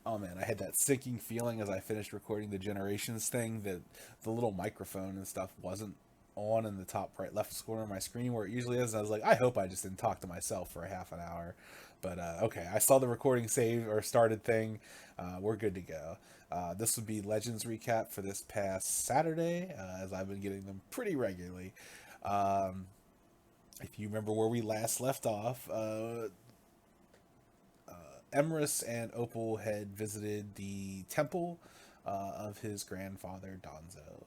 Oh man, I had that sinking feeling as I finished recording the Generations thing that the little microphone and stuff wasn't on in the top right left corner of my screen where it usually is. And I was like, I hope I just didn't talk to myself for a half an hour. But okay, I saw the recording save or started thing. We're good to go. This would be Legends recap for this past Saturday, as I've been getting them pretty regularly. Um, if you remember where we last left off, Emrys and Opal had visited the temple of his grandfather Donzo.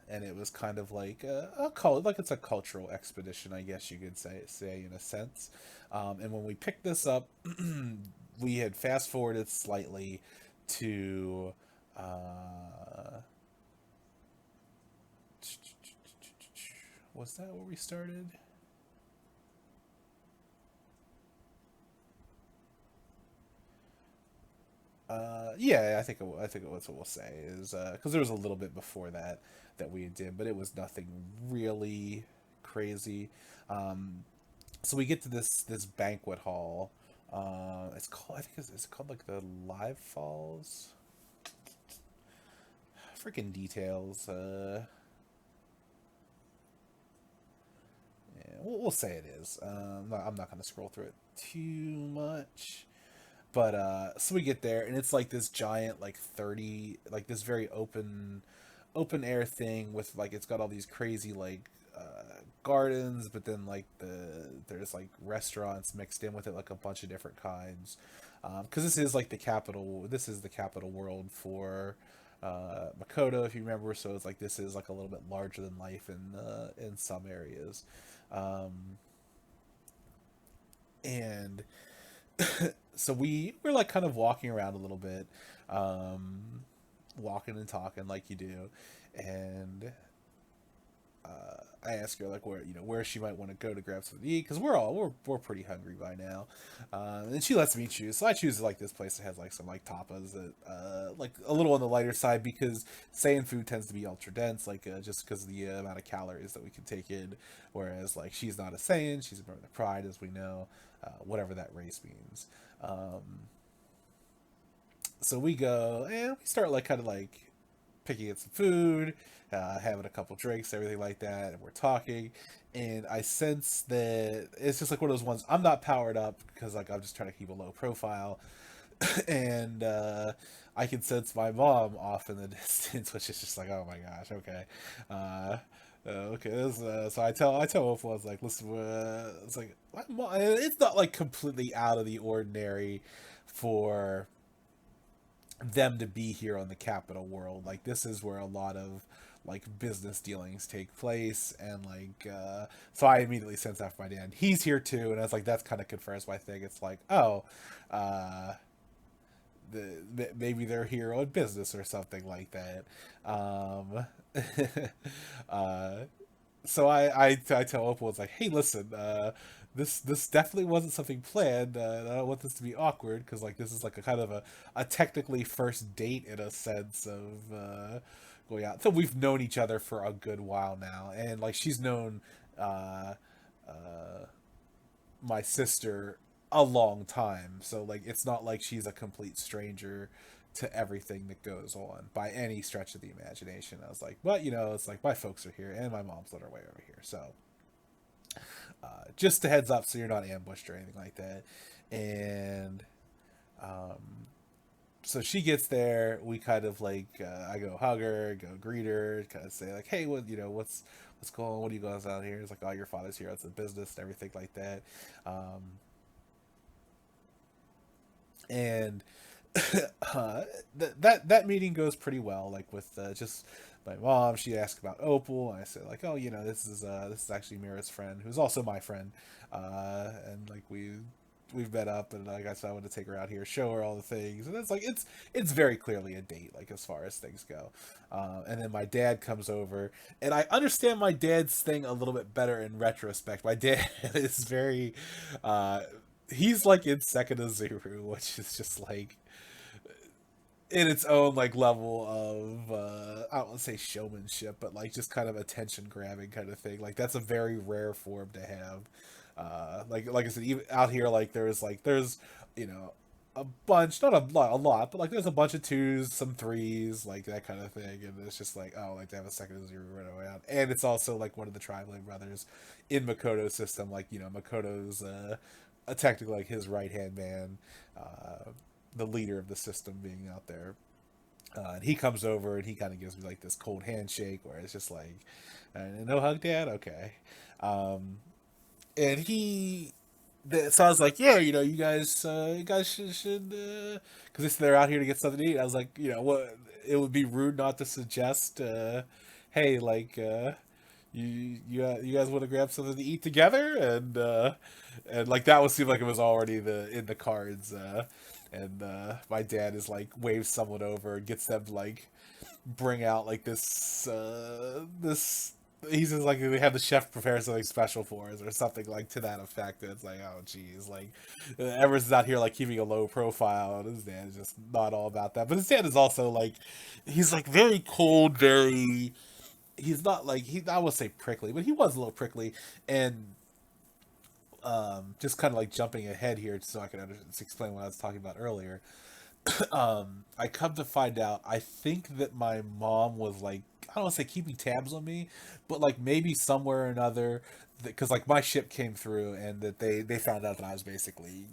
And it was kind of like like it's a cultural expedition, I guess you could say in a sense. And when we picked this up, we had fast forwarded slightly to was that where we started? Yeah, I think that's what we'll say is because there was a little bit before that that we did, but it was nothing really crazy. Um, so we get to this banquet hall. It's called I think it's called like the Live Falls. Freaking details. Yeah, we'll say it is. I'm not gonna scroll through it too much. But so we get there and it's like this giant like 30 like this very open air thing with like it's got all these crazy like gardens, but then like there's like restaurants mixed in with it, like a bunch of different kinds. Because this is like the capital. This is the capital world for Makoto, if you remember. So it's like this is like a little bit larger than life in some areas, um, and so we're like kind of walking around a little bit, um, walking and talking like you do, and I ask her like where she might want to go to grab something to eat because we're pretty hungry by now, and she lets me choose. So I choose like this place that has like some like tapas that like a little on the lighter side because Saiyan food tends to be ultra dense, like just because of the amount of calories that we can take in. Whereas like she's not a Saiyan, she's a member of the Pride, as we know, whatever that race means. Um, so we go and we start like kind of like picking at some food, having a couple drinks, everything like that, and we're talking. And I sense that it's just like one of those ones. I'm not powered up because like I'm just trying to keep a low profile, and I can sense my mom off in the distance, which is just like, oh my gosh, okay. Okay, so I tell Opal, I was like, listen, it's like it's not like completely out of the ordinary for them to be here on the capital world. Like this is where a lot of like business dealings take place, and like so I immediately sensed after my dad he's here too, and I was like that's kind of confirms my thing. It's like oh uh maybe they're here on business or something like that. um uh so I tell Opal, it's like, hey, listen, this definitely wasn't something planned. And I don't want this to be awkward because like this is like a kind of a technically first date in a sense of going out. So we've known each other for a good while now, and like she's known uh, uh, my sister a long time. So like it's not like she's a complete stranger to everything that goes on by any stretch of the imagination. I was like, but it's like my folks are here and my mom's on her way over here. So just a heads up so you're not ambushed or anything like that. And um, so she gets there. We kind of like I go hug her, go greet her, kind of say like, hey, what's going on? What do you guys out here? It's like, oh, your father's here. It's a business and everything like that. And that meeting goes pretty well. Like with just my mom, she asked about Opal, and I said like, oh, this is actually Mira's friend, who's also my friend, and like we've met up, and like I said, I want to take her out here, show her all the things, and it's like it's very clearly a date, like as far as things go. And then my dad comes over, and I understand my dad's thing a little bit better in retrospect. My dad is very uh, he's like in second of Zuru, which is just like in its own like level of I don't want to say showmanship, but like just kind of attention grabbing kind of thing. Like that's a very rare form to have. Like I said, even out here, like there's you know a bunch, not a lot, but like there's a bunch of twos, some threes, like that kind of thing, and it's just like, oh, like they have a second zero right around, and it's also like one of the Tri-Blade brothers in Makoto's system, like Makoto's technically like his right hand man, uh, the leader of the system being out there. And he comes over and he kind of gives me like this cold handshake where it's just like, no hug, dad, okay. Um, and so I was like, yeah, you guys should, because they're out here to get something to eat. I was like, what? It would be rude not to suggest, hey, like, you guys want to grab something to eat together, and like that would seem like it was already in the cards. And my dad is like waves someone over and gets them to like bring out like this he says like they have the chef prepare something special for us or something like to that effect. And it's like, oh geez, like Everest is out here like keeping a low profile, and his dad is just not all about that. But his dad is also like, he's like very cold, very, he's not like, he, I would say prickly, but he was a little prickly. And just kind of like jumping ahead here so I can explain what I was talking about earlier. I come to find out, I think that my mom was like, I don't want to say keeping tabs on me, but like maybe somewhere or another, because like my ship came through and that they found out that I was basically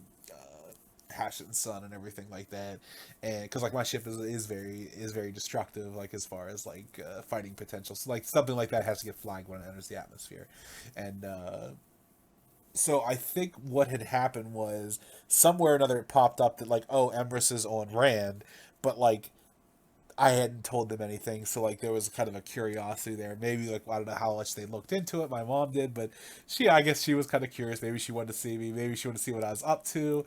Hashion's son and everything like that, and because like my ship is very destructive, like as far as like fighting potential, so like something like that has to get flagged when it enters the atmosphere. And so I think what had happened was somewhere or another it popped up that like, oh, Empress is on Rand, but like I hadn't told them anything, so like there was kind of a curiosity there. Maybe like I don't know how much they looked into it. My mom did, but I guess she was kind of curious. Maybe she wanted to see me. Maybe she wanted to see what I was up to.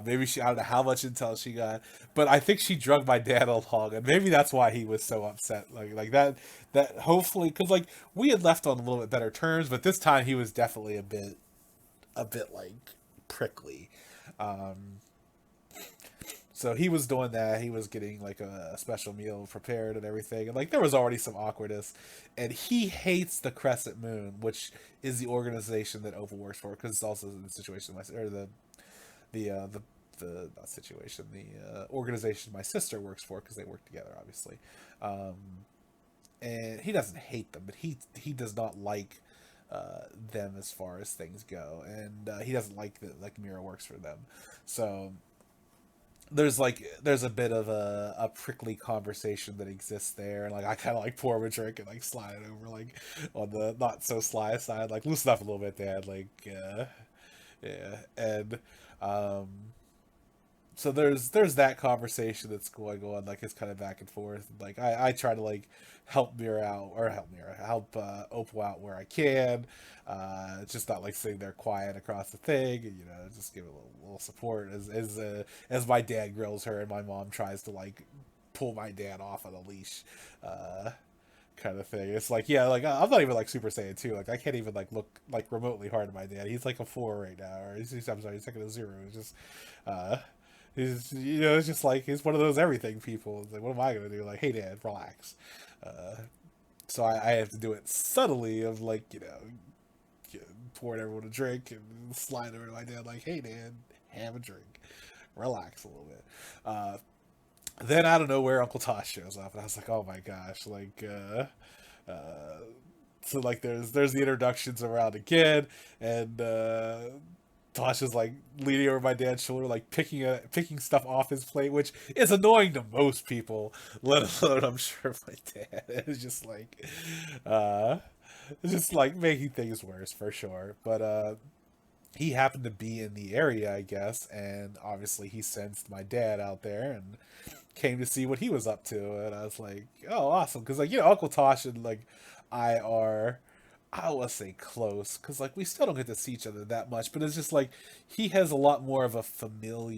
Maybe I don't know how much intel she got, but I think she drug my dad along, and maybe that's why he was so upset. Like that hopefully because like we had left on a little bit better terms, but this time he was definitely a bit like prickly. Um, so he was doing that. He was getting like a special meal prepared and everything, and like there was already some awkwardness. And he hates the Crescent Moon, which is the organization that Opal works for, because it's also the situation or the not situation, the organization my sister works for, because they work together, obviously. Um, and he doesn't hate them, but he does not like them as far as things go, and he doesn't like that like Mira works for them. So there's a bit of a prickly conversation that exists there, and like I kind of like pour him a drink and like slide it over like on the not so sly side, like loosen up a little bit, dad, like yeah. And um so there's that conversation that's going on, like it's kind of back and forth. Like I try to like help Mira, help Opal out where I can. It's just not like sitting there quiet across the thing, and, just give it little support as my dad grills her and my mom tries to like pull my dad off on a leash. Uh, Kind of thing. It's like, yeah, like I'm not even like Super Saiyan 2. Like I can't even like look like remotely hard at my dad. He's like a 4 right now, or I'm sorry, he's like a 0. It's just, uh, he's it's just like he's one of those everything people. It's like, what am I gonna do? Like, hey, dad, relax. Uh, so I have to do it subtly of like pouring everyone a drink and slide over to my dad like, hey, dad, have a drink, relax a little bit. Then out of nowhere, Uncle Tosh shows up, and I was like, "Oh my gosh!" Uh, so like, there's the introductions around again, and Tosh is like leaning over my dad's shoulder, like picking stuff off his plate, which is annoying to most people, let alone I'm sure my dad. It's uh, just like making things worse for sure. But he happened to be in the area, I guess, and obviously he sensed my dad out there and came to see what he was up to. And I was like, oh, awesome. Because, like, Uncle Tosh and, like, I are, I would say close. Because, like, we still don't get to see each other that much. But it's just like, he has a lot more of a familial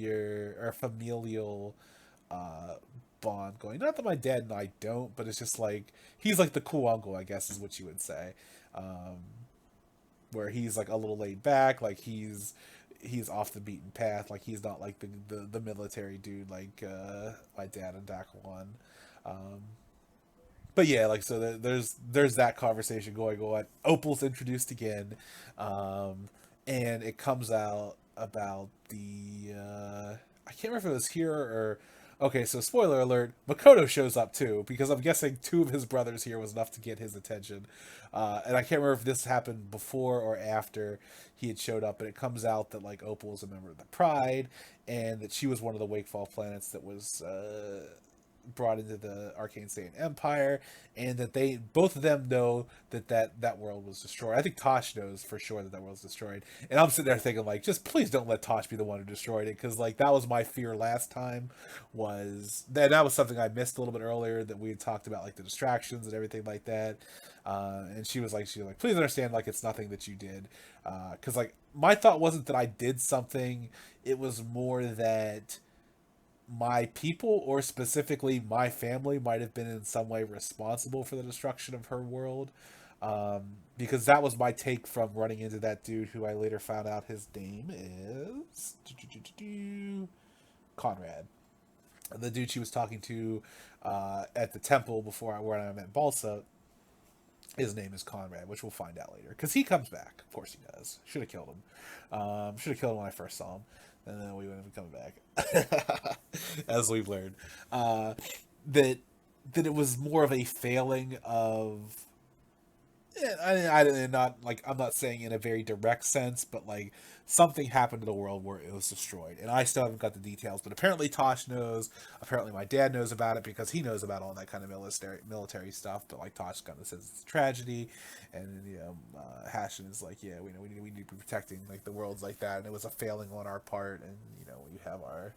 uh, bond going. Not that my dad and I don't, but it's just like, he's like the cool uncle, I guess, is what you would say. Um, where he's like a little laid back, like he's off the beaten path, like he's not like the military dude like my dad and Dak one. Um, but yeah, like so there's that conversation going on. Opal's introduced again, and it comes out about the I can't remember if it was here or. Okay, so spoiler alert: Makoto shows up too, because I'm guessing two of his brothers here was enough to get his attention, and I can't remember if this happened before or after he had showed up. But it comes out that like Opal was a member of the Pride, and that she was one of the Wakefall planets that was brought into the Arcane Saiyan Empire, and that they both of them know that world was destroyed. I think Tosh knows for sure that world was destroyed, and I'm sitting there thinking like, just please don't let Tosh be the one who destroyed it, because like that was my fear last time. Was that was something I missed a little bit earlier, that we had talked about like the distractions and everything like that, and she was like please understand like it's nothing that you did, because like my thought wasn't that I did something, it was more that my people, or specifically my family, might have been in some way responsible for the destruction of her world. Because that was my take from running into that dude, who I later found out his name is Conrad. The dude she was talking to at the temple before when I met Balsa, his name is Conrad, which we'll find out later. Because he comes back. Of course he does. Should have killed him. Should have killed him when I first saw him. And then we wouldn't have coming back. As we've learned. That it was more of a failing of... I'm not saying in a very direct sense, but like something happened to the world where it was destroyed, and I still haven't got the details. But apparently Tosh knows. Apparently my dad knows about it, because he knows about all that kind of military stuff. But like Tosh kind of says it's a tragedy, and Hashin is like, yeah, we know we need to be protecting like the worlds like that, and it was a failing on our part, and we have our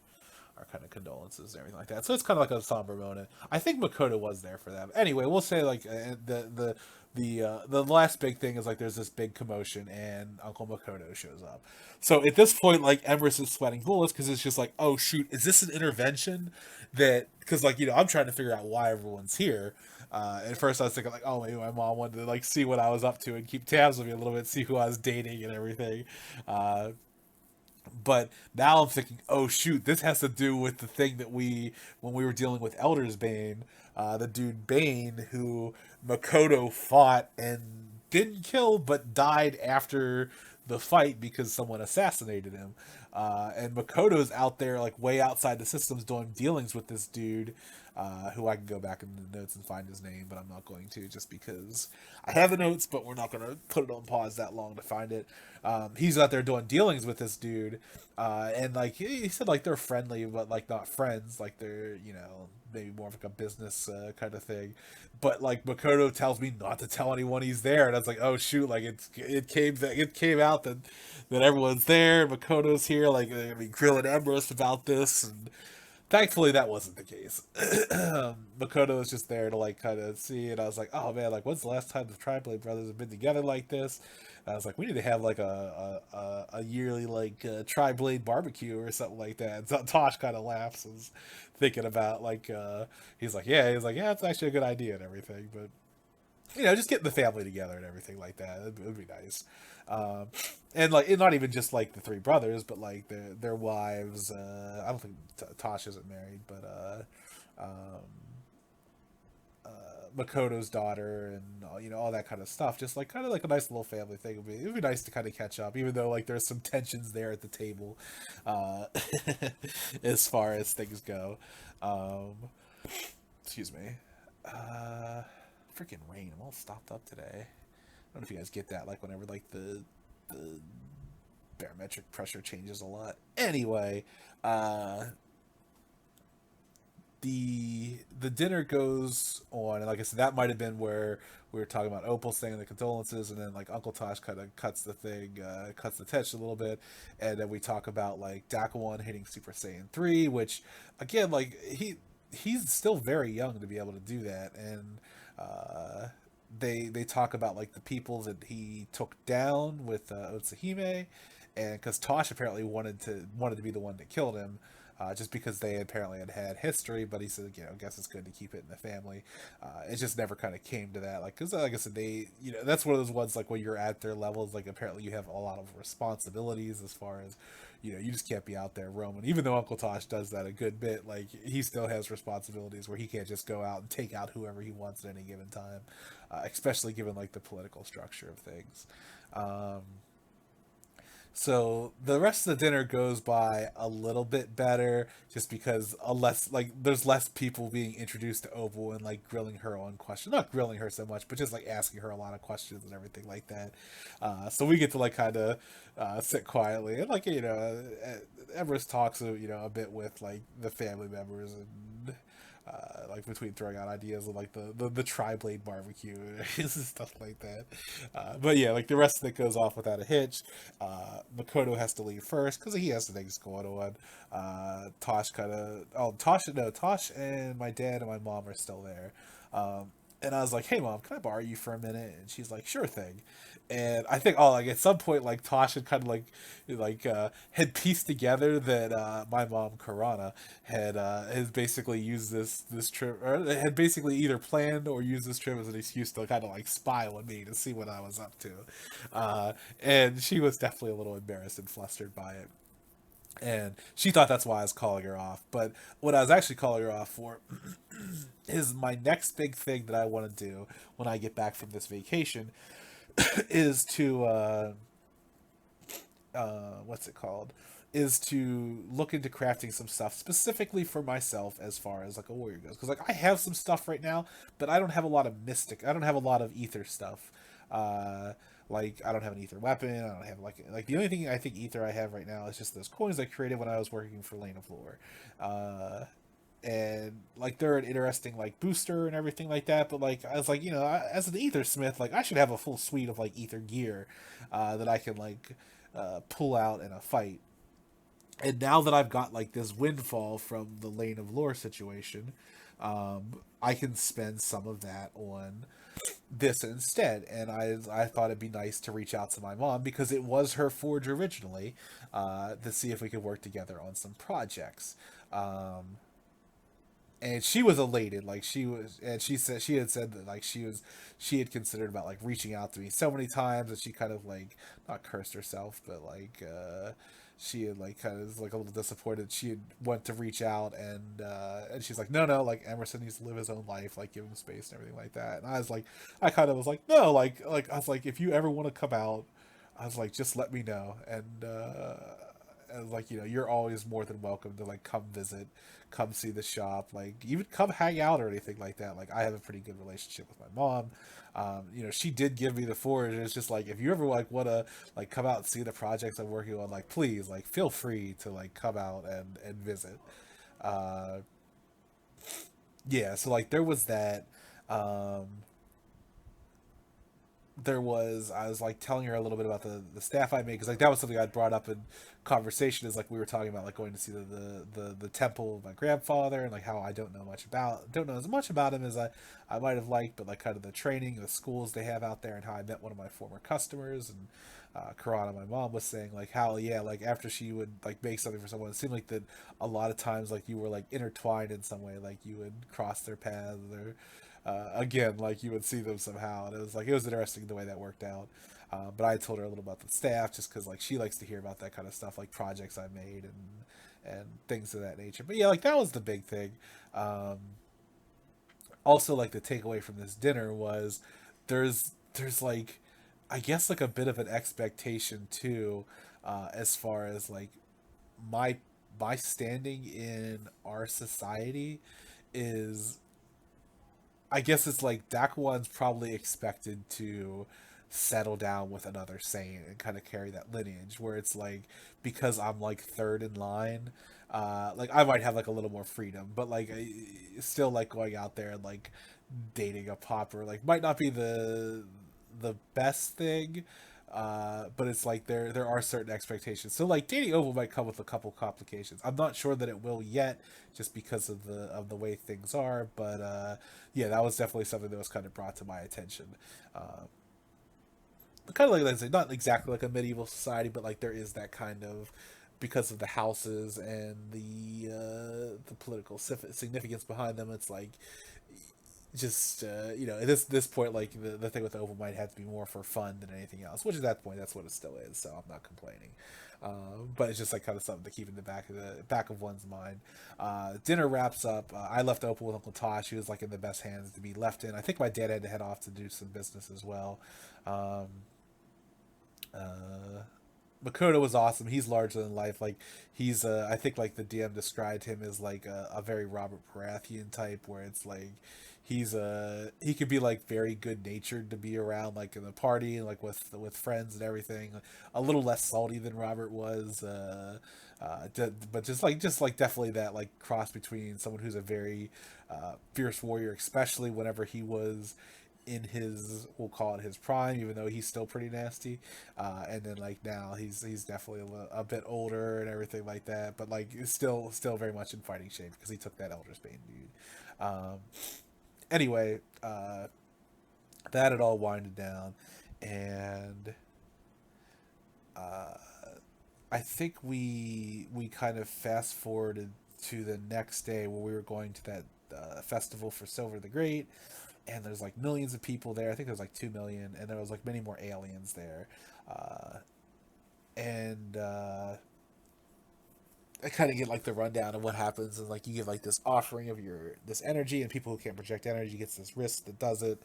kind of condolences and everything like that. So it's kind of like a somber moment. I think Makoto was there for that. Anyway, we'll say like the last big thing is like there's this big commotion and Uncle Makoto shows up. So at this point, like Emrys is sweating bullets, because it's just like, oh shoot, is this an intervention? That because like I'm trying to figure out why everyone's here. At first I was thinking like, oh, maybe my mom wanted to like see what I was up to and keep tabs on me a little bit, see who I was dating and everything. But now I'm thinking, oh shoot, this has to do with the thing that when we were dealing with Elder's Bane, the dude Bane, who Makoto fought and didn't kill, but died after the fight because someone assassinated him. And Makoto's out there, like way outside the systems, doing dealings with this dude, who I can go back in the notes and find his name, but I'm not going to, just because I have the notes, but we're not going to put it on pause that long to find it. He's out there doing dealings with this dude, and like he said, like they're friendly, but like not friends, like they're maybe more of like a business kind of thing. But like Makoto tells me not to tell anyone he's there, and I was like, oh shoot, like it came out that everyone's there. Makoto's here, like grilling Emrys about this, and thankfully that wasn't the case. Makoto was just there to like kind of see, and I was like, oh man, like when's the last time the Tri-Blade brothers have been together like this? And I was like, we need to have like a yearly like Tri-Blade barbecue or something like that. And so Tosh kind of laughs, and is thinking about like he's like, yeah, it's actually a good idea and everything, but just getting the family together and everything like that, it'd be nice. And like, not even just like the three brothers, but like their wives. I don't think Tosh isn't married, but Makoto's daughter, and all that kind of stuff. Just like kind of like a nice little family thing. It'd be nice to kind of catch up, even though like there's some tensions there at the table, as far as things go. Excuse me. Freaking rain! I'm all stopped up today. I don't know if you guys get that. Like whenever like the barometric pressure changes a lot. Anyway, the dinner goes on, and like I said, that might have been where we were talking about Opal saying the condolences, and then like Uncle Tosh kind of cuts the tension a little bit, and then we talk about like Dakuon hitting Super Saiyan 3, which again, like he's still very young to be able to do that, and they talk about like the people that he took down with Otsuhime, and because Tosh apparently wanted to be the one that killed him, just because they apparently had history, but he said, I guess it's good to keep it in the family. It just never kind of came to that, like, because like I said, they, that's one of those ones, like, when you're at their levels, like, apparently you have a lot of responsibilities as far as, you just can't be out there roaming. Even though Uncle Tosh does that a good bit, like, he still has responsibilities where he can't just go out and take out whoever he wants at any given time, especially given, like, the political structure of things. So the rest of the dinner goes by a little bit better, just because a less like there's less people being introduced to Opal and like grilling her on questions. Not grilling her so much, but just like asking her a lot of questions and everything like that. So we get to like kind of sit quietly and like Everest talks a bit with like the family members and like between throwing out ideas of like the tri-blade barbecue and stuff like that. But yeah, like the rest of it goes off without a hitch. Makoto has to leave first because he has things going on. Tosh and my dad and my mom are still there. And I was like, "Hey, mom, can I borrow you for a minute?" And she's like, "Sure thing." And I think, like at some point, like Tosh had kind of had pieced together that my mom Karana has basically used this trip, or had basically either planned or used this trip as an excuse to kind of like spy on me to see what I was up to. And she was definitely a little embarrassed and flustered by it. And she thought that's why I was calling her off. But what I was actually calling her off for is my next big thing that I want to do when I get back from this vacation is to what's it called? Is to look into crafting some stuff specifically for myself as far as like a warrior goes. Because like I have some stuff right now, but I don't have a lot of mystic. I don't have a lot of ether stuff. Uh, like I don't have an ether weapon. I don't have like the only thing I think ether I have right now is just those coins I created when I was working for Lane of Lore. And like they're an interesting like booster and everything like that, but like I was like, as an ether smith, like I should have a full suite of like ether gear that I can like pull out in a fight. And now that I've got like this windfall from the Lane of Lore situation, I can spend some of that on this instead. And I thought it'd be nice to reach out to my mom because it was her forge originally, to see if we could work together on some projects. And she was elated, like she was, and she had said that like she had considered about like reaching out to me so many times that she kind of like not cursed herself, but like she had like kind of like a little disappointed. She had went to reach out, and she's like, no, like Emerson needs to live his own life, like give him space and everything like that. And I was like, I kind of was like, no, like I was like, if you ever want to come out, I was like, just let me know. And like you're always more than welcome to like come visit, come see the shop, like even come hang out or anything like that. Like I have a pretty good relationship with my mom. She did give me the forge. It's just like if you ever like want to like come out and see the projects I'm working on, like please like feel free to like come out and visit. uh yeah, so like there was that. um I was like telling her a little bit about the staff I made, because like that was something I'd brought up in conversation, is like we were talking about like going to see the temple of my grandfather, and like how I don't know as much about him as I might have liked, but like kind of the training, the schools they have out there, and how I met one of my former customers. And Karana, my mom, was saying like how, yeah, like after she would like make something for someone, it seemed like that a lot of times like you were like intertwined in some way, like you would cross their paths, or again, like you would see them somehow. And it was interesting the way that worked out. But I told her a little about the staff, just because like she likes to hear about that kind of stuff, like projects I made and things of that nature. But yeah, like that was the big thing. Um, Also, like the takeaway from this dinner was there's like, I guess like a bit of an expectation too, as far as like my my standing in our society is, I guess it's like Dakuan's probably expected to settle down with another saint and kind of carry that lineage, where it's like, because I'm like third in line, like I might have like a little more freedom, but like still like going out there and like dating a popper like might not be the best thing. But it's like there are certain expectations. So like dating Oval might come with a couple complications. I'm not sure that it will yet, just because of the way things are. But yeah, that was definitely something that was kind of brought to my attention. Uh, Kind of like I said, not exactly like a medieval society, but like there is that kind of, because of the houses and the political significance behind them. It's like just at this point, like the thing with Oval might have to be more for fun than anything else, which at that point that's what it still is, so I'm not complaining. But it's just like kind of something to keep in the back of one's mind. Dinner wraps up. I left Opal with Uncle Tosh. He was like in the best hands to be left in. I think my dad had to head off to do some business as well. um, uh, Makoto was awesome. He's larger than life. Like he's I think like the DM described him as like a very Robert Baratheon type, where it's like he could be like very good natured to be around, like in the party, like with friends and everything. A little less salty than Robert was. But just like definitely that like cross between someone who's a very fierce warrior, especially whenever he was in his, we'll call it his prime, even though he's still pretty nasty. And then like now he's definitely a bit older and everything like that, but like still very much in fighting shape because he took that Elder Spain dude. Um, anyway, that had all winded down, and uh, I think we kind of fast forwarded to the next day where we were going to that festival for Silver the Great, and there's like millions of people there. I think there's like 2 million, and there was like many more aliens there, uh, and I kind of get like the rundown of what happens, and like you get like this offering of your this energy, and people who can't project energy gets this wrist that does it,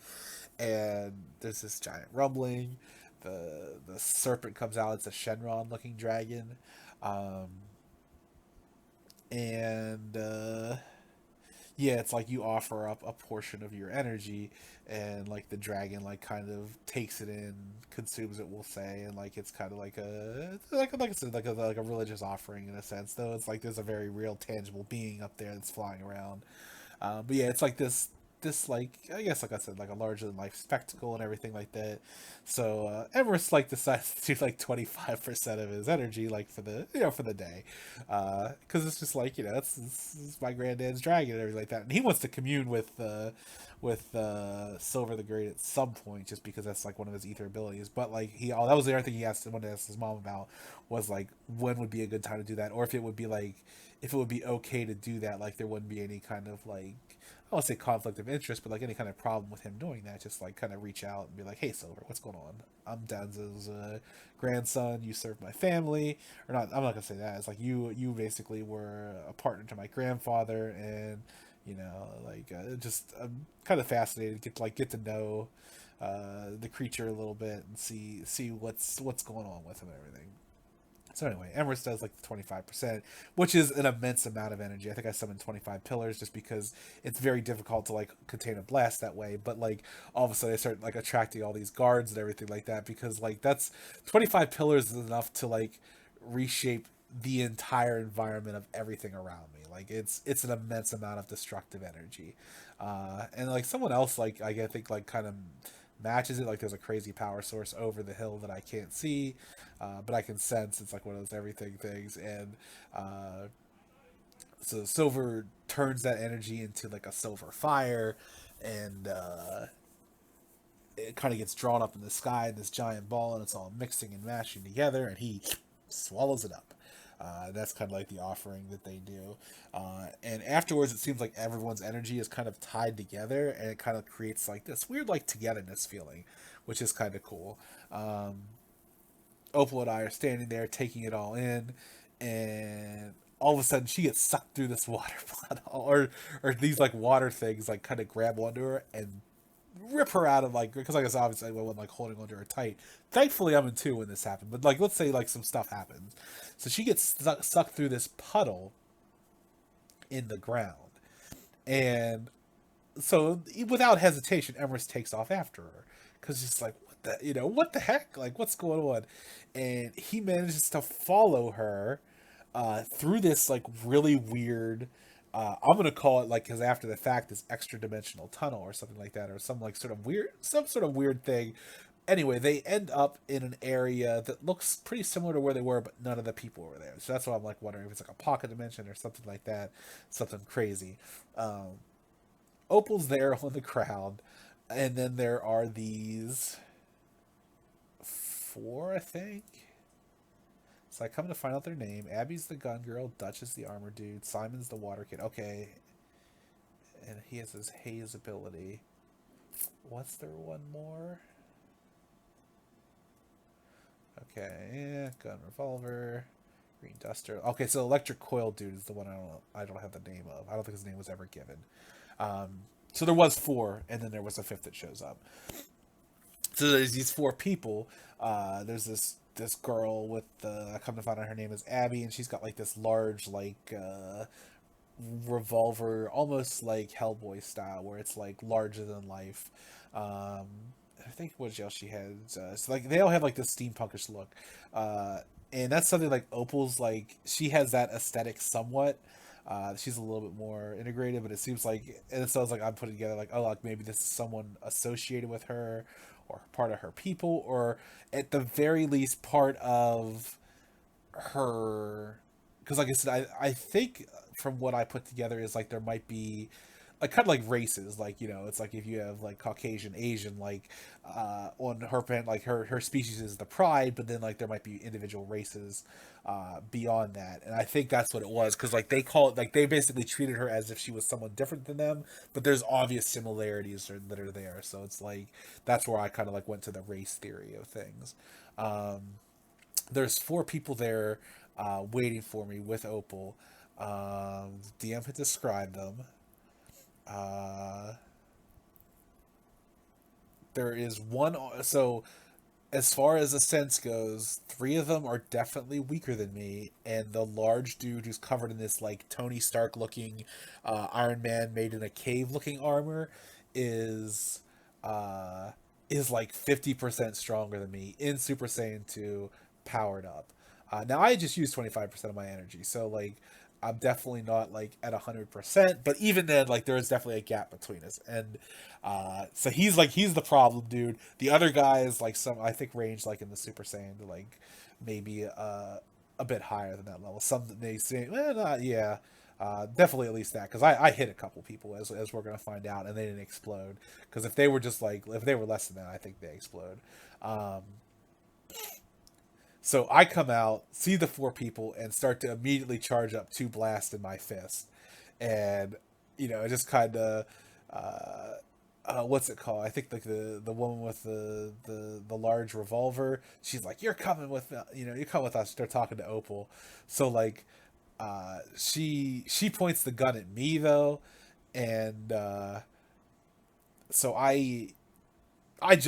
and there's this giant rumbling. The serpent comes out. It's a Shenron looking dragon, um, and yeah, it's like you offer up a portion of your energy, and like the dragon like kind of takes it in, consumes it, we'll say, and like it's kind of like like I said, like a religious offering in a sense. Though it's like there's a very real, tangible being up there that's flying around. But yeah, it's like this like I guess like I said like a larger than life spectacle and everything like that. So Everest like decides to do like 25% of his energy like for the for the day, because it's just like it's my granddad's dragon and everything like that, and he wants to commune with Silver the Great at some point just because that's like one of his ether abilities. But like that was the other thing he asked wanted to ask his mom about was like when would be a good time to do that, or if it would be like if it would be okay to do that, like there wouldn't be any kind of like I won't say conflict of interest, but like any kind of problem with him doing that, just like kind of reach out and be like, "Hey, Silver, what's going on? I'm Danzo's grandson. You served my family, or not? I'm not gonna say that. It's like you basically were a partner to my grandfather, and like just I'm kind of fascinated get to know the creature a little bit and see what's going on with him and everything." So anyway, Emrys does like the 25%, which is an immense amount of energy. I think I summoned 25 pillars just because it's very difficult to like contain a blast that way. But like all of a sudden I start like attracting all these guards and everything like that because like that's 25 pillars is enough to like reshape the entire environment of everything around me. Like it's an immense amount of destructive energy. And like someone else like I think like kind of matches it, like there's a crazy power source over the hill that I can't see, but I can sense. It's like one of those everything things, and uh, so Silver turns that energy into like a silver fire, and it kind of gets drawn up in the sky in this giant ball, and it's all mixing and mashing together, and he swallows it up. That's kind of like the offering that they do. And afterwards, it seems like everyone's energy is kind of tied together, and it kind of creates like this weird like togetherness feeling, which is kind of cool. Um, Opal and I are standing there taking it all in, and all of a sudden she gets sucked through this water bottle, or these like water things like kind of grab onto her and rip her out of like because like I said, obviously I wasn't like holding onto her tight. Thankfully, I'm in two when this happened, but like let's say like some stuff happens, so she gets sucked through this puddle in the ground, and so without hesitation, Emrys takes off after her because he's like, what the heck, like what's going on, and he manages to follow her through this like really weird. I'm gonna call it like because after the fact, this extra dimensional tunnel or something like that, or some sort of weird thing. Anyway, they end up in an area that looks pretty similar to where they were, but none of the people were there. So that's why I'm like wondering if it's like a pocket dimension or something like that, something crazy. Um, Opal's there on the ground, and then there are these four, I think. So I come to find out their name. Abby's the gun girl, Dutch is the armor dude, Simon's the water kid. Okay, and he has his haze ability. What's there one more? Okay, yeah, gun revolver, green duster. Okay, so electric coil dude is the one I don't have the name of. I don't think his name was ever given. Um, so there was four, and then there was a fifth that shows up. So there's these four people. There's this this girl with I come to find out her name is Abby, and she's got like this large revolver, almost like Hellboy style, where it's like larger than life. Um, I think what else she has. So like they all have like this steampunkish look, uh, and that's something like Opal's like she has that aesthetic somewhat. She's a little bit more integrated, but it seems like and it sounds like I'm putting together like, oh, like maybe this is someone associated with her, or part of her people, or at the very least part of her, because like I said, I think from what I put together is like there might be like kind of like races, like it's like if you have like Caucasian, Asian, like on her planet, like her species is the pride, but then like there might be individual races beyond that, and I think that's what it was, because like they call it, like they basically treated her as if she was someone different than them, but there's obvious similarities that are there, so it's like that's where I kind of like went to the race theory of things. um there's four people there waiting for me with Opal. DM had described them. Uh, there is one. So, as far as the sense goes, three of them are definitely weaker than me, and the large dude who's covered in this like Tony Stark looking Iron Man made in a cave looking armor is uh, is like 50% stronger than me in Super Saiyan 2 powered up. Now I just use 25% of my energy, so like I'm definitely not like at 100%, but even then, like there is definitely a gap between us, and so he's the problem, dude. The other guy is like some I think range like in the Super Saiyan to like maybe a bit higher than that level. Some they say, well, not, yeah, definitely at least that, because I hit a couple people as we're gonna find out, and they didn't explode. Because if they were just like if they were less than that, I think they explode. Um, so I come out, see the four people, and start to immediately charge up two blasts in my fist, and just kind of uh, what's it called? I think like the woman with the large revolver. She's like, "You're coming with you come with us." They're talking to Opal, so like she points the gun at me though, and so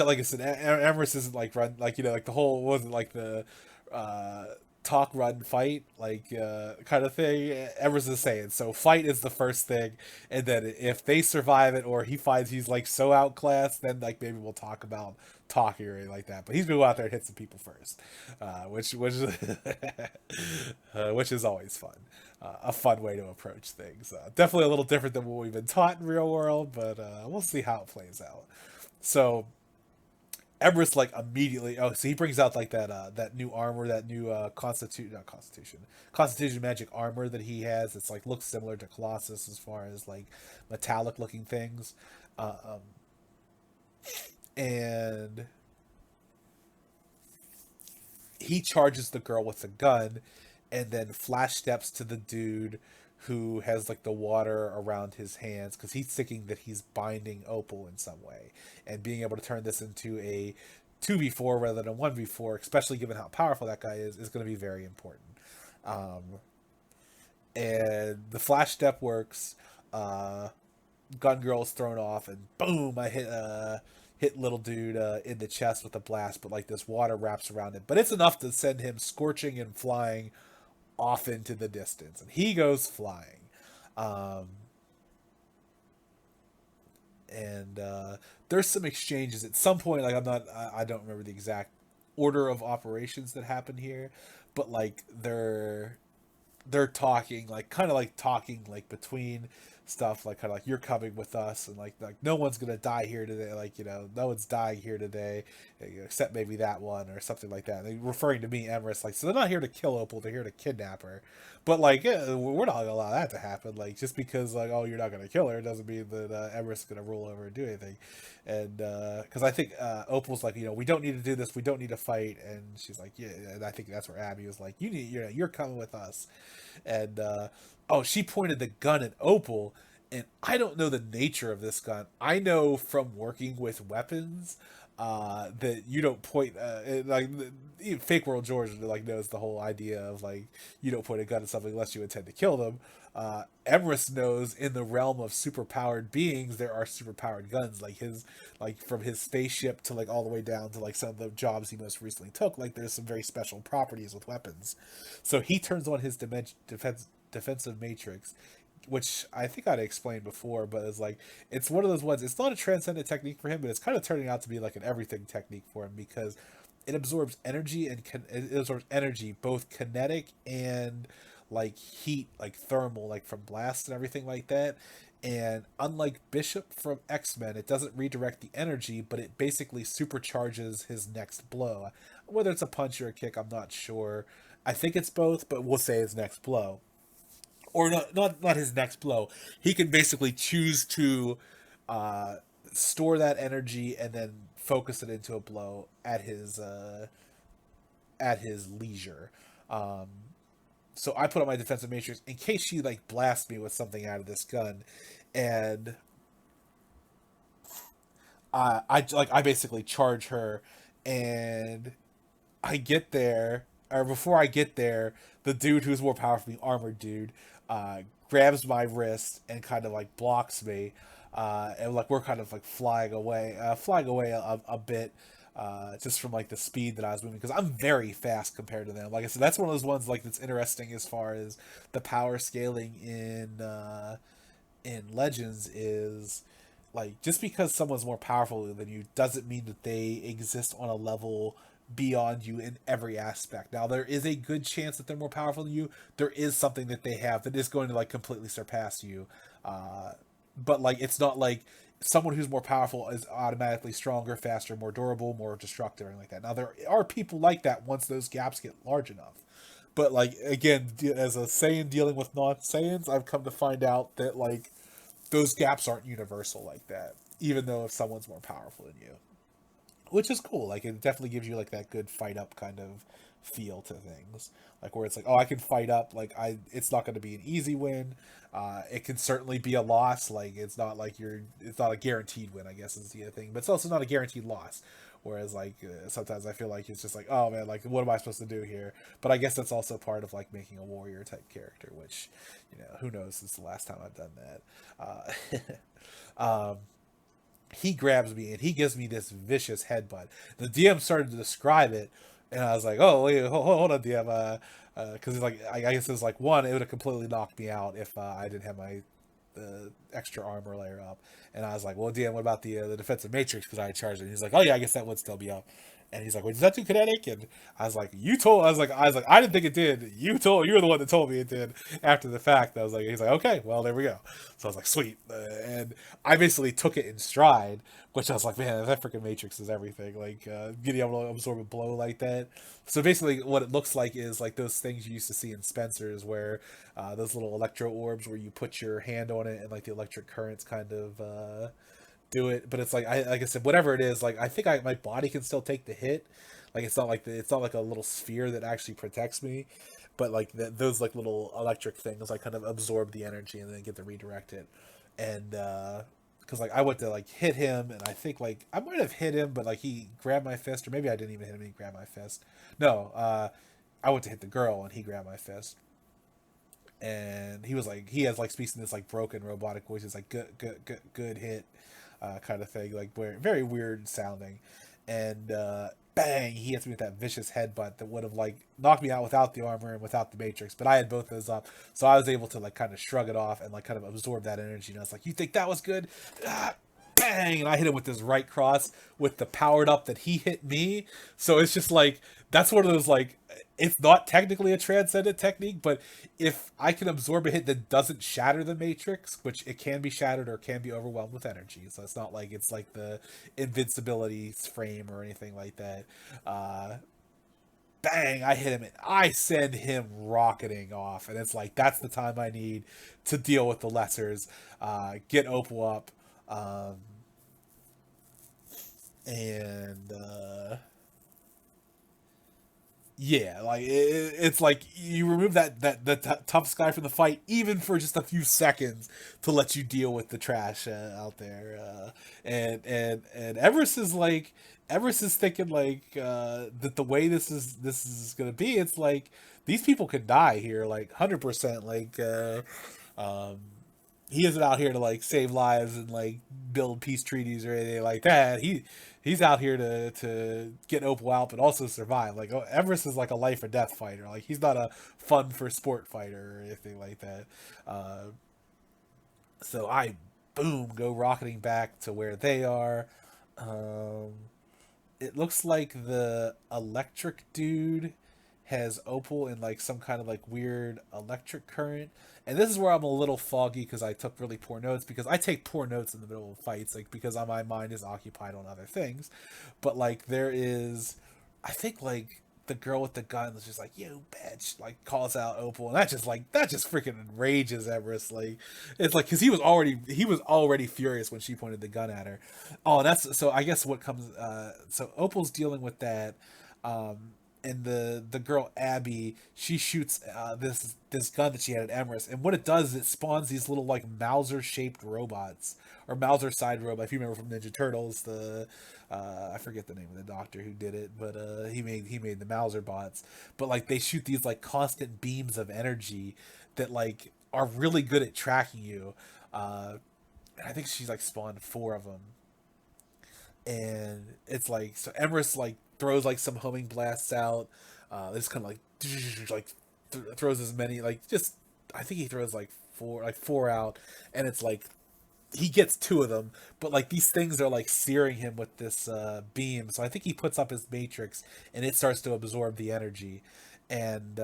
like I said, Emrys isn't like run like like the whole wasn't like the uh, talk run fight like kind of thing. Emrys is saying so fight is the first thing, and then if they survive it or he finds he's like so outclassed, then like maybe we'll talk about talking or anything like that. But he's gonna go out there and hit some people first, which which is always fun. A fun way to approach things. Definitely a little different than what we've been taught in real world, but we'll see how it plays out. So Everest like immediately. Oh, so he brings out like that new armor, that new Constitution magic armor that he has. It's like looks similar to Colossus as far as like metallic looking things, um, and he charges the girl with a gun, and then flash steps to the dude who has like the water around his hands because he's thinking that he's binding Opal in some way, and being able to turn this into a 2v4 rather than 1v4, especially given how powerful that guy is going to be very important. Um, and the flash step works. Uh, Gun girl is thrown off, and boom! I hit little dude in the chest with a blast, but like this water wraps around it. But it's enough to send him scorching and flying off into the distance, and he goes flying. Um, and there's some exchanges at some point. Like I don't remember the exact order of operations that happen here, but like they're talking like kind of like talking like between stuff like kind of like you're coming with us, and like no one's gonna die here today, like no one's dying here today except maybe that one or something like that. They're referring to me, Emrys, like so they're not here to kill Opal, they're here to kidnap her. But like we're not gonna allow that to happen. Like just because like oh you're not gonna kill her doesn't mean that Emrys is gonna rule over and do anything. And because I think Opal's like we don't need to do this, we don't need to fight, and she's like yeah, and I think that's where Abby was like you're coming with us. And oh, she pointed the gun at Opal, and I don't know the nature of this gun. I know from working with weapons, that you don't point even Fake World George like knows the whole idea of like you don't point a gun at something unless you intend to kill them. Everest knows in the realm of superpowered beings there are superpowered guns, like his like from his spaceship to like all the way down to like some of the jobs he most recently took. Like there's some very special properties with weapons, so he turns on his defensive matrix, which I think I'd explained before, but it's like it's one of those ones. It's not a transcendent technique for him, but it's kind of turning out to be like an everything technique for him because it absorbs energy and it absorbs energy, both kinetic and like heat, like thermal, like from blasts and everything like that. And unlike Bishop from X Men, it doesn't redirect the energy, but it basically supercharges his next blow. Whether it's a punch or a kick, I'm not sure. I think it's both, but we'll say his next blow or not his next blow. He can basically choose to uh, store that energy and then focus it into a blow at his leisure. Um, so I put on my defensive matrix in case she like blasts me with something out of this gun, and I basically charge her, and I get there, or before I get there, the dude who's more powerful, the armored dude, uh, grabs my wrist and kind of like blocks me, and like we're kind of like flying away a bit, just from like the speed that I was moving because I'm very fast compared to them. Like I said, that's one of those ones like that's interesting as far as the power scaling in Legends is like just because someone's more powerful than you doesn't mean that they exist on a level beyond you in every aspect. Now there is a good chance that they're more powerful than you. There is something that they have that is going to like completely surpass you. Uh, but like it's not like someone who's more powerful is automatically stronger, faster, more durable, more destructive, or anything like that. Now there are people like that once those gaps get large enough. But like again, as a Saiyan dealing with non Saiyans, I've come to find out that like those gaps aren't universal like that, even though if someone's more powerful than you, which is cool. Like it definitely gives you like that good fight up kind of feel to things, like where it's like, oh, I can fight up. Like it's not going to be an easy win. It can certainly be a loss. Like it's not a guaranteed win. I guess is the other thing, but it's also not a guaranteed loss. Whereas like sometimes I feel like it's just like, oh man, like what am I supposed to do here? But I guess that's also part of like making a warrior type character, which who knows since the last time I've done that. He grabs me and he gives me this vicious headbutt. The DM started to describe it, and I was like, "Oh, wait, hold on, DM." Because like I guess it was like one, it would have completely knocked me out if I didn't have my the extra armor layer up. And I was like, "Well, DM, what about the defensive matrix?" Because I had charged it. And he's like, "Oh yeah, I guess that would still be up." And he's like, "Well, does that do kinetic?" And I was like, "You told." I was like, I didn't think it did. You were the one that told me it did after the fact. I was like, he's like, "Okay, well, there we go." So I was like, "Sweet," and I basically took it in stride, which I was like, "Man, that freaking Matrix is everything." Like getting able to absorb a blow like that. So basically, what it looks like is like those things you used to see in Spencer's, where those little electro orbs, where you put your hand on it and like the electric currents kind of do it. But it's like I said, whatever it is, like I think my body can still take the hit. Like it's not like a little sphere that actually protects me, but like those like little electric things, like kind of absorb the energy and then get to redirect it. And because like I went to like hit him, and I think like I might have hit him, but like he grabbed my fist, or maybe I didn't even hit him. And he grabbed my fist. No, I went to hit the girl, and he grabbed my fist. And he was like, he has like speaks in this like broken robotic voice. It's like good hit, kind of thing, like very weird sounding. And bang, he hits me with that vicious headbutt that would have like knocked me out without the armor and without the matrix. But I had both those up, so I was able to like kind of shrug it off and like kind of absorb that energy. And I was like, "You think that was good?" Ah, bang, and I hit him with this right cross with the powered up that he hit me. So it's just like that's one of those like it's not technically a transcendent technique, but if I can absorb a hit that doesn't shatter the matrix, which it can be shattered or can be overwhelmed with energy, so it's not like it's like the invincibility frame or anything like that. Uh, Bang! I hit him and I send him rocketing off, and it's like that's the time I need to deal with the lessers, get Opal up, um, and Yeah, like it's like you remove that toughest guy from the fight, even for just a few seconds, to let you deal with the trash out there. And Everest is like, Everest is thinking like that the way this is gonna be. It's like these people could die here, like 100%. Um, he isn't out here to like save lives and like build peace treaties or anything like that. He's out here to get Opal out, but also survive. Like Everest is like a life or death fighter. Like he's not a fun for sport fighter or anything like that. Uh, so I boom go rocketing back to where they are. Um, it looks like the electric dude has Opal in like some kind of like weird electric current. And this is where I'm a little foggy because I took really poor notes, because I take poor notes in the middle of fights, like because my mind is occupied on other things. But like there is, I think like the girl with the gun is just like, "You bitch," like calls out Opal, and that just freaking enrages Everest. Like it's like because he was already furious when she pointed the gun at her. Oh, and that's so. I guess what comes. So Opal's dealing with that. Um, and the girl Abby, she shoots this gun that she had at Everest, and what it does is it spawns these little like Mauser shaped robots, or Mauser side robot. If you remember from Ninja Turtles, the I forget the name of the doctor who did it, but he made the Mauser bots. But like they shoot these like constant beams of energy that like are really good at tracking you. And I think she's like spawned four of them, and it's like so Everest like throws like some homing blasts out. This kind of like throws as many like just I think he throws like four out, and it's like he gets two of them, but like these things are like searing him with this beam. So I think he puts up his matrix, and it starts to absorb the energy, and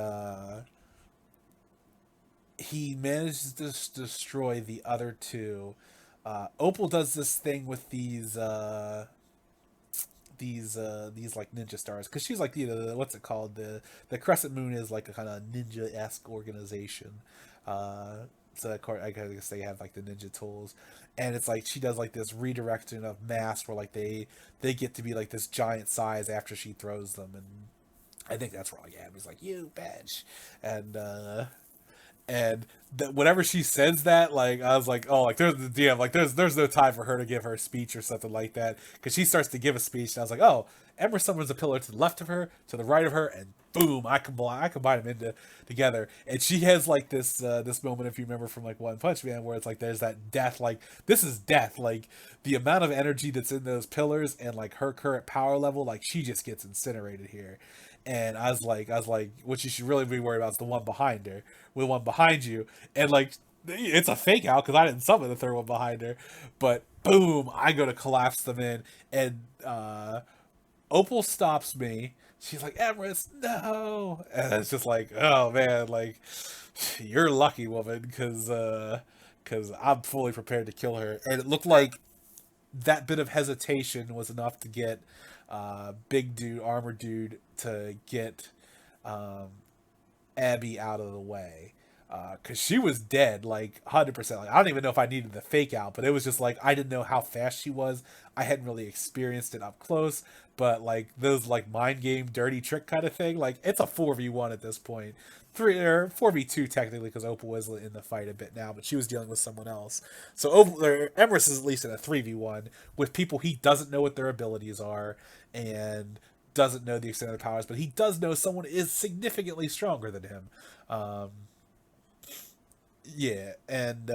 he manages to destroy the other two. Opal does this thing with these like ninja stars, because she's like what's it called, the Crescent Moon is like a kind of ninja esque organization. uh so of course I guess they have like the ninja tools, and it's like she does like this redirection of mass where like they get to be like this giant size after she throws them. And I think that's where like Abby's like, "You bitch," and and that whenever she says that, like I was like, oh, like there's the DM, like there's no time for her to give her speech or something like that, because she starts to give a speech, and I was like, oh, Ember summons a pillar to the left of her, to the right of her, and boom, I combine them into together, and she has like this moment, if you remember from like One Punch Man, where it's like there's that death, like this is death, like the amount of energy that's in those pillars and like her current power level, like she just gets incinerated here. And I was like, what you should really be worried about is the one behind her, with one behind you, and like it's a fake out because I didn't summon the third one behind her, but boom, I go to collapse them in, and Opal stops me. She's like, "Everest, no," and it's just like, oh man, like you're lucky, woman, because I'm fully prepared to kill her, and it looked like that bit of hesitation was enough to get big dude, armor dude, to get um, Abby out of the way, because she was dead, like 100%. Like I don't even know if I needed the fake out, but it was just like I didn't know how fast she was. I hadn't really experienced it up close, but like those like mind game, dirty trick kind of thing. Like it's a 4v1 at this point, 4v2 technically, because Opal was in the fight a bit now, but she was dealing with someone else. So Emrys is at least in a 3v1 with people he doesn't know what their abilities are, and doesn't know the extent of the powers, but he does know someone is significantly stronger than him. Um, yeah, and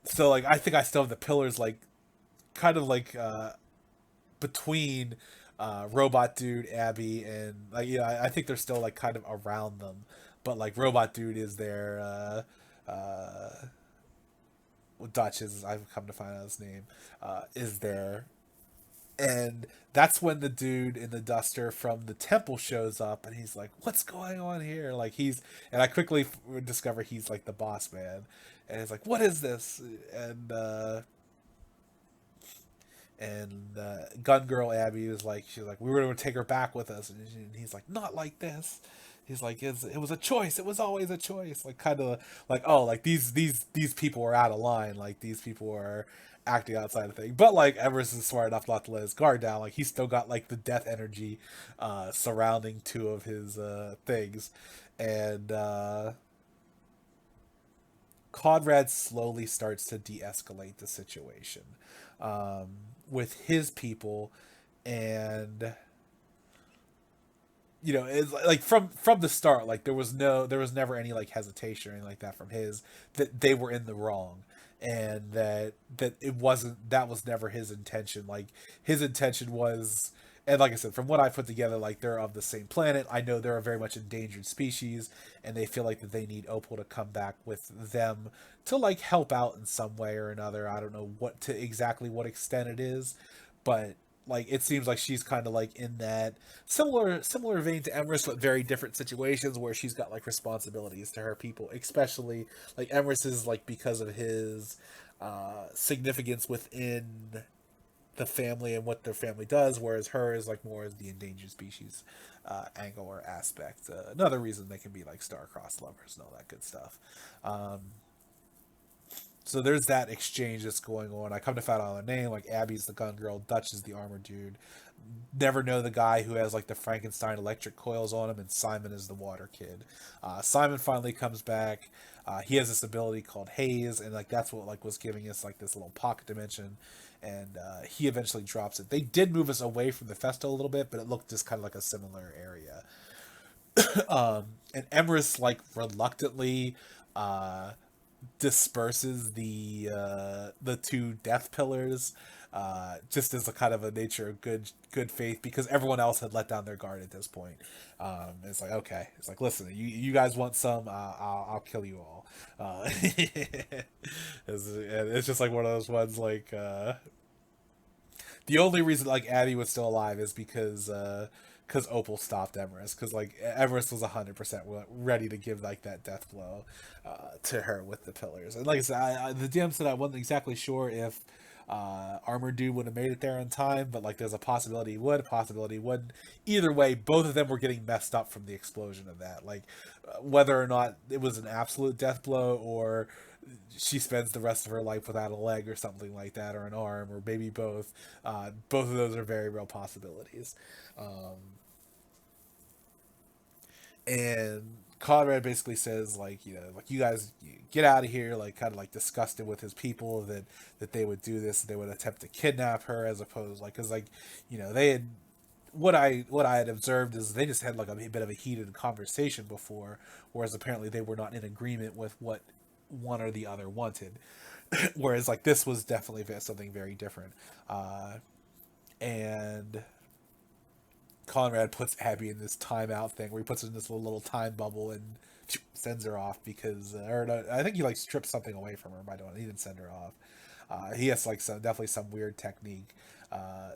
so like I think I still have the pillars like kind of like between Robot Dude, Abby, and like I think they're still like kind of around them, but like Robot Dude is there. Dutch is, I've come to find out his name, is there, and that's when the dude in the duster from the temple shows up, and he's like, "What's going on here?" Like and I quickly discover he's like the boss man, and he's like, "What is this?" And Gun Girl Abby was like, she's like, "We were going to take her back with us," and he's like, "Not like this." He's like, it was a choice. It was always a choice. Like kind of like, oh, like these people are out of line. Like these people are acting outside of thing. But like Everest is smart enough not to let his guard down. Like he's still got like the death energy surrounding two of his things. And Conrad slowly starts to de-escalate the situation um, with his people, and it's like from the start, like there was never any like hesitation or anything like that from his, that they were in the wrong, and that it wasn't, that was never his intention. Like his intention was, and like I said, from what I put together, like they're of the same planet. I know they're a very much endangered species, and they feel like that they need Opal to come back with them to like help out in some way or another. I don't know what to exactly what extent it is, but like it seems like she's kind of like in that similar vein to Emrys, but very different situations where she's got like responsibilities to her people, especially like Emrys is like because of his significance within the family and what their family does, whereas her is like more as the endangered species angle or aspect. Another reason they can be like star-crossed lovers and all that good stuff. Um, so there's that exchange that's going on. I come to find out her name, like Abby's the gun girl, Dutch is the armor dude. Never know the guy who has like the Frankenstein electric coils on him, and Simon is the water kid. Simon finally comes back. He has this ability called Haze, and like that's what like was giving us like this little pocket dimension. And he eventually drops it. They did move us away from the Festo a little bit, but it looked just kind of like a similar area. And Emrys like reluctantly uh, disperses the two death pillars, just as a kind of a nature of good faith, because everyone else had let down their guard at this point. It's like, okay, it's like, listen, you guys want some, I'll kill you all. It's just like one of those ones like the only reason like Abby was still alive is because Opal stopped Everest, because like Everest was 100% ready to give like that death blow to her with the pillars. And like I said, the DM said I wasn't exactly sure if Armor Dude would have made it there in time, but like there's a possibility he would, a possibility he wouldn't. Either way, both of them were getting messed up from the explosion of that. Like whether or not it was an absolute death blow, or she spends the rest of her life without a leg or something like that, or an arm, or maybe both. Both of those are very real possibilities. Um, and Conrad basically says like, like you guys get out of here, like kind of like disgusted with his people that they would do this, they would attempt to kidnap her, as opposed like, because like they had, what I had observed is they just had like a bit of a heated conversation before, whereas apparently they were not in agreement with what one or the other wanted. Whereas like this was definitely something very different. And Conrad puts Abby in this timeout thing where he puts her in this little time bubble and sends her off because, or no, I think he like strips something away from her by doing it. He didn't send her off. He has like definitely some weird technique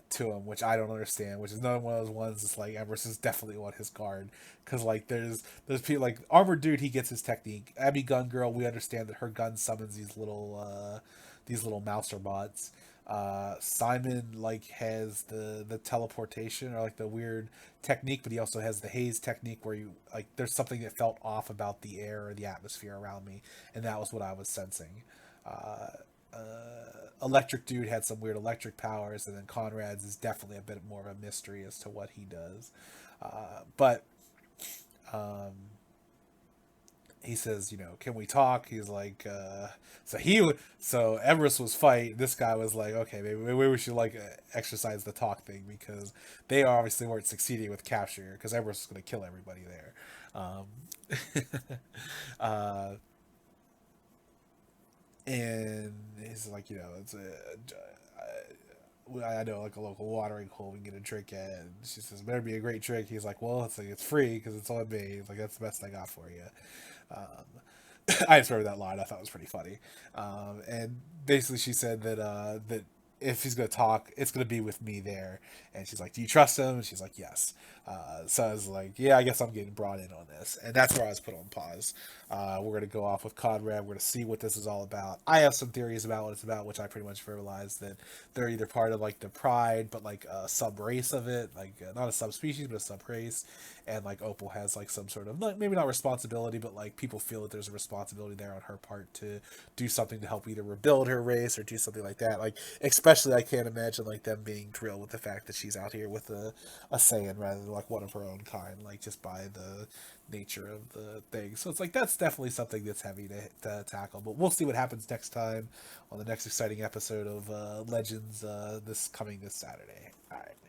to him, which I don't understand. Which is another one of those ones that's like Everest is definitely on his guard, because like there's people like Armored Dude, he gets his technique. Abby Gun Girl, we understand that her gun summons these little mouser bots. Simon like has the teleportation or like the weird technique, but he also has the haze technique where you like there's something that felt off about the air or the atmosphere around me, and that was what I was sensing. Uh, Electric Dude had some weird electric powers, and then Conrad's is definitely a bit more of a mystery as to what he does. But um, he says, can we talk? He's like, so Everest was fight. This guy was like, okay, maybe we should like exercise the talk thing, because they obviously weren't succeeding with capture, because Everest was going to kill everybody there. uh, and he's like, it's I know like a local watering hole we can get a drink at. And she says, better be a great drink. He's like, well, it's like it's free because it's on me. He's like, that's the best I got for you. I just remember that line. I thought it was pretty funny. And basically, she said that if he's gonna talk, it's gonna be with me there. And she's like, "Do you trust him?" And she's like, "Yes." So I was like, "Yeah, I guess I'm getting brought in on this," and that's where I was put on pause. We're gonna go off with Conrad. We're gonna see what this is all about. I have some theories about what it's about, which I pretty much realized that they're either part of like the Pride, but like a sub race of it, like not a subspecies, but a sub race. And like Opal has like some sort of maybe not responsibility, but like people feel that there's a responsibility there on her part to do something to help either rebuild her race or do something like that. Like especially I can't imagine like them being drilled with the fact that she's out here with a Saiyan rather than like one of her own kind, like just by the nature of the thing. So it's like that's definitely something that's heavy to tackle. But we'll see what happens next time on the next exciting episode of Legends this Saturday. All right.